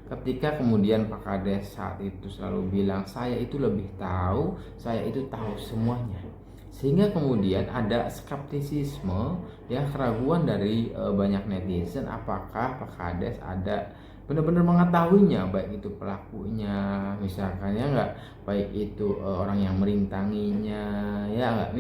ketika kemudian Pak Kades saat itu selalu bilang saya itu lebih tahu, saya itu tahu semuanya. Sehingga kemudian ada skeptisisme, ya, keraguan dari banyak netizen apakah Pak Kades ada benar-benar mengetahuinya, baik itu pelakunya misalkan, ya enggak, baik itu orang yang merintanginya, ya enggak.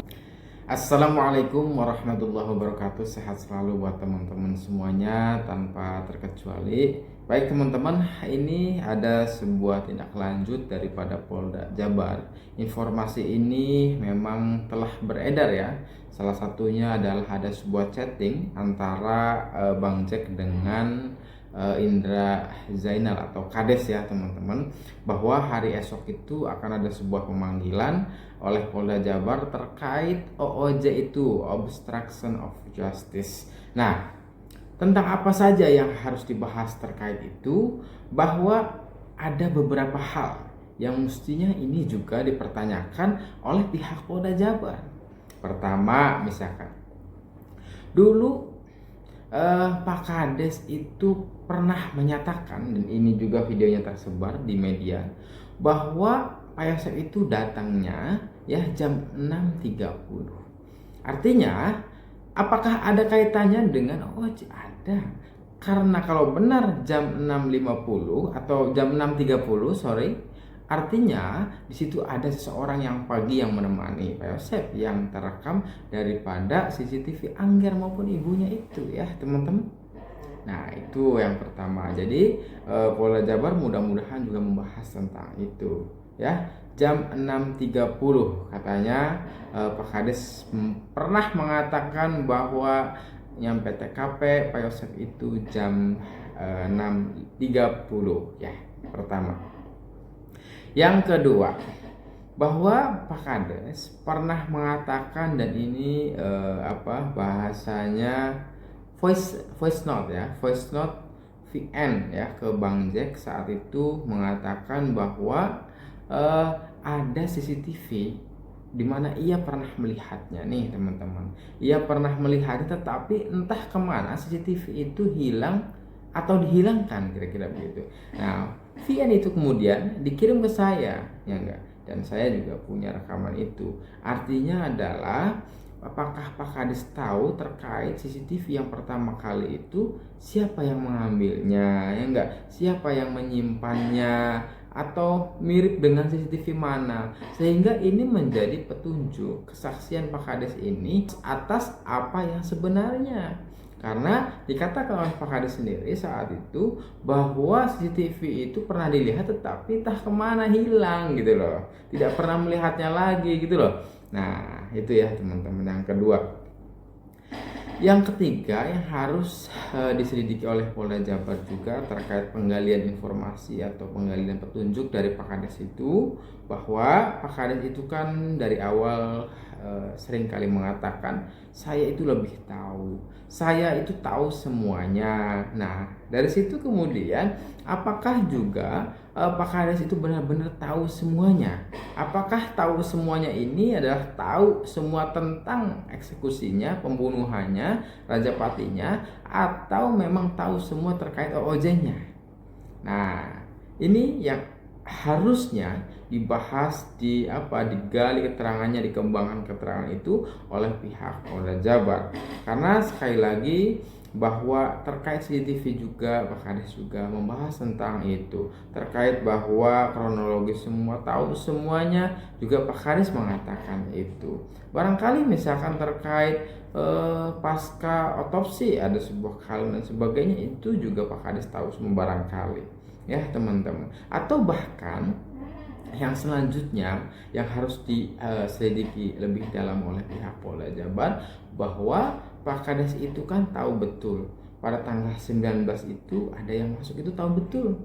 Assalamualaikum warahmatullahi wabarakatuh. Sehat selalu buat teman-teman semuanya tanpa terkecuali. Baik teman-teman, ini ada sebuah tindak lanjut daripada Polda Jabar. Informasi ini memang telah beredar, ya. Salah satunya adalah ada sebuah chatting antara Bang Jack dengan Indra Zainal atau Kades, ya teman-teman, bahwa hari esok itu akan ada sebuah pemanggilan oleh Polda Jabar terkait OOJ itu, Obstruction of Justice. Nah, tentang apa saja yang harus dibahas terkait itu, bahwa ada beberapa hal yang mestinya ini juga dipertanyakan oleh pihak Polda Jabar. Pertama, misalkan dulu Pak Kades itu pernah menyatakan, dan ini juga videonya tersebar di media, bahwa Pak Yosef itu datangnya ya jam 6.30. Artinya, apakah ada kaitannya dengan OOJ? Ada. Karena kalau benar jam 6.50 atau jam 6.30, sorry, artinya di situ ada seseorang yang pagi yang menemani Pak Yosef yang terekam daripada CCTV Angger maupun ibunya itu, ya teman-teman. Nah, itu yang pertama. Jadi Polda Jabar mudah-mudahan juga membahas tentang itu, ya. Jam 6.30 katanya Pak Kades pernah mengatakan bahwa nyampe TKP Pak Yosef itu jam 6.30, ya. Pertama. Yang kedua, bahwa Pak Kades pernah mengatakan, dan ini bahasanya voice note, ya, voice note VN, ya, ke Bang Jack saat itu mengatakan bahwa ada CCTV di mana ia pernah melihatnya nih teman-teman. Ia pernah melihatnya, tetapi entah kemana CCTV itu hilang atau dihilangkan, kira-kira begitu. Nah, VN itu kemudian dikirim ke saya, ya enggak, dan saya juga punya rekaman itu. Artinya adalah apakah Pak Kades tahu terkait CCTV yang pertama kali itu siapa yang mengambilnya, ya enggak, siapa yang menyimpannya, atau mirip dengan CCTV mana, sehingga ini menjadi petunjuk kesaksian Pak Kades ini atas apa yang sebenarnya. Karena dikatakan oleh Pak Kades sendiri saat itu bahwa CCTV itu pernah dilihat tetapi entah kemana hilang gitu loh, tidak pernah melihatnya lagi gitu loh. Nah, itu ya teman-teman. Yang kedua, yang ketiga yang harus diselidiki oleh Polda Jabar juga terkait penggalian informasi atau penggalian petunjuk dari Pak Kades itu, bahwa Pak Kades itu kan dari awal sering kali mengatakan saya itu lebih tahu, saya itu tahu semuanya. Nah, dari situ kemudian apakah juga Pak Kades itu benar-benar tahu semuanya? Apakah tahu semuanya ini adalah tahu semua tentang eksekusinya, pembunuhannya, Rajapatinya, atau memang tahu semua terkait OOJ-nya? Nah, ini yang harusnya dibahas, digali keterangannya, dikembangkan keterangan itu oleh pihak Polda Jabar. Karena sekali lagi bahwa terkait CCTV juga Pak Kades juga membahas tentang itu, terkait bahwa kronologis semua, tahu semuanya juga Pak Kades mengatakan itu. Barangkali misalkan terkait pasca otopsi ada sebuah hal dan sebagainya, itu juga Pak Kades tahu semua barangkali, ya teman-teman. Atau bahkan yang selanjutnya yang harus diselidiki lebih dalam oleh pihak Polda Jabar, bahwa Pak Kades itu kan tahu betul pada tanggal 19 itu ada yang masuk, itu tahu betul.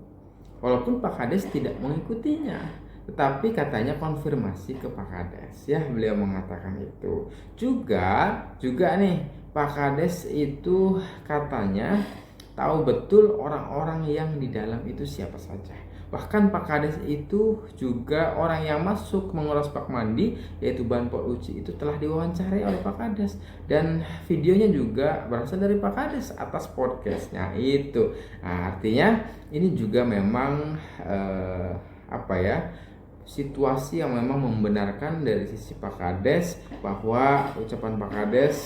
Walaupun Pak Kades tidak mengikutinya, tetapi katanya konfirmasi ke Pak Kades, ya, beliau mengatakan itu. Juga nih Pak Kades itu katanya tahu betul orang-orang yang di dalam itu siapa saja. Bahkan Pak Kades itu juga orang yang masuk menguras bak mandi, yaitu Banpol Uci itu telah diwawancarai oleh Pak Kades, dan videonya juga berasal dari Pak Kades atas podcastnya itu. Nah, artinya ini juga memang apa ya, situasi yang memang membenarkan dari sisi Pak Kades bahwa ucapan Pak Kades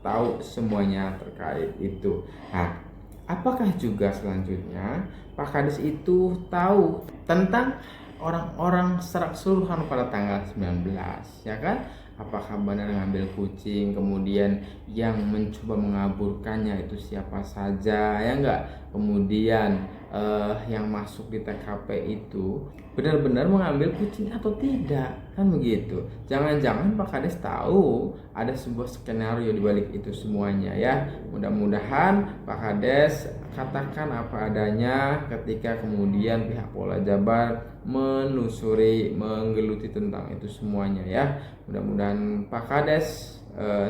tahu semuanya terkait itu. Nah, apakah juga selanjutnya Pak Kades itu tahu tentang orang-orang secara keseluruhan pada tanggal 19, ya kan? Apakah benar ngambil kucing, kemudian yang mencoba mengaburkannya itu siapa saja, ya enggak? Kemudian yang masuk di TKP itu benar-benar mengambil kucing atau tidak, kan begitu. Jangan-jangan Pak Kades tahu ada sebuah skenario di balik itu semuanya, ya. Mudah-mudahan Pak Kades katakan apa adanya ketika kemudian pihak Polda Jabar menelusuri, menggeluti tentang itu semuanya, ya. Mudah-mudahan Pak Kades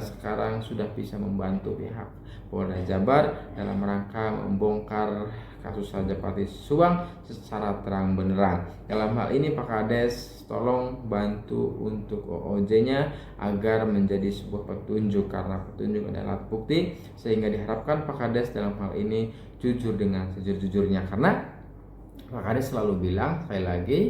sekarang sudah bisa membantu pihak Polda Jabar dalam rangka membongkar kasus Raja Patih Subang secara terang benderang. Dalam hal ini Pak Kades tolong bantu untuk OOJ-nya agar menjadi sebuah petunjuk, karena petunjuk adalah alat bukti, sehingga diharapkan Pak Kades dalam hal ini jujur dengan sejujur-jujurnya, karena Pak Kades selalu bilang, sekali lagi,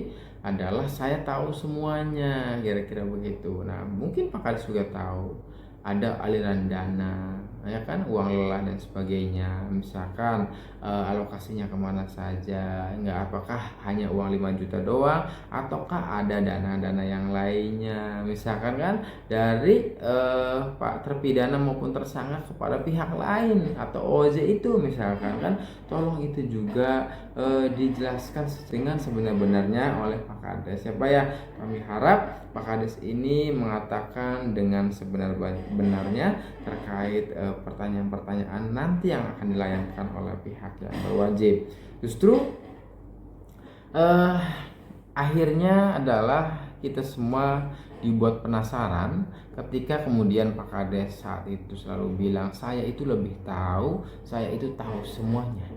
adalah saya tahu semuanya, kira-kira begitu. Nah, mungkin Pak Kades juga tahu ada aliran dana, ya kan, uang lelah dan sebagainya, misalkan alokasinya kemana saja, enggak, apakah hanya uang 5 juta doang ataukah ada dana-dana yang lainnya, misalkan kan dari Pak terpidana maupun tersangka kepada pihak lain atau OJ itu, misalkan kan, tolong itu juga dijelaskan dengan sebenar-benarnya oleh Pak Kades, ya Pak, ya. Kami harap Pak Kades ini mengatakan dengan sebenar-benarnya terkait pertanyaan-pertanyaan nanti yang akan dilayangkan oleh pihak yang berwajib. Justru akhirnya adalah kita semua dibuat penasaran ketika kemudian Pak Kades saat itu selalu bilang, saya itu lebih tahu, saya itu tahu semuanya.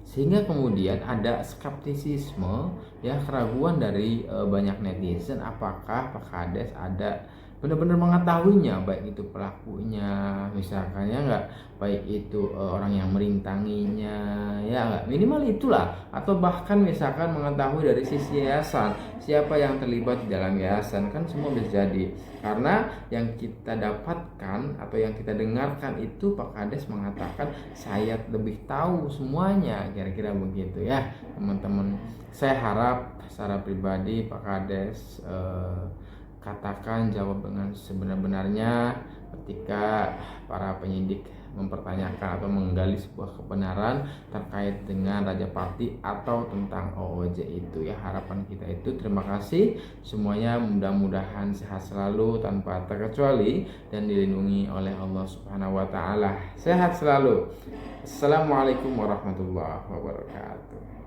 Sehingga kemudian ada skeptisisme, ya, keraguan dari banyak netizen, apakah Pak Kades ada benar-benar mengetahuinya, baik itu pelakunya, misalkan, ya enggak, baik itu orang yang merintanginya, ya enggak, minimal itulah, atau bahkan misalkan mengetahui dari sisi yayasan siapa yang terlibat di dalam yayasan, kan semua bisa jadi. Karena yang kita dapatkan atau yang kita dengarkan itu Pak Kades mengatakan saya lebih tahu semuanya, kira-kira begitu, ya teman-teman. Saya harap secara pribadi Pak Kades katakan, jawab dengan sebenar-benarnya ketika para penyidik mempertanyakan atau menggali sebuah kebenaran terkait dengan Raja Patih atau tentang OOJ itu, ya. Harapan kita itu, terima kasih semuanya, mudah-mudahan sehat selalu tanpa terkecuali dan dilindungi oleh Allah Subhanahu wa taala. Sehat selalu. Assalamualaikum warahmatullahi wabarakatuh.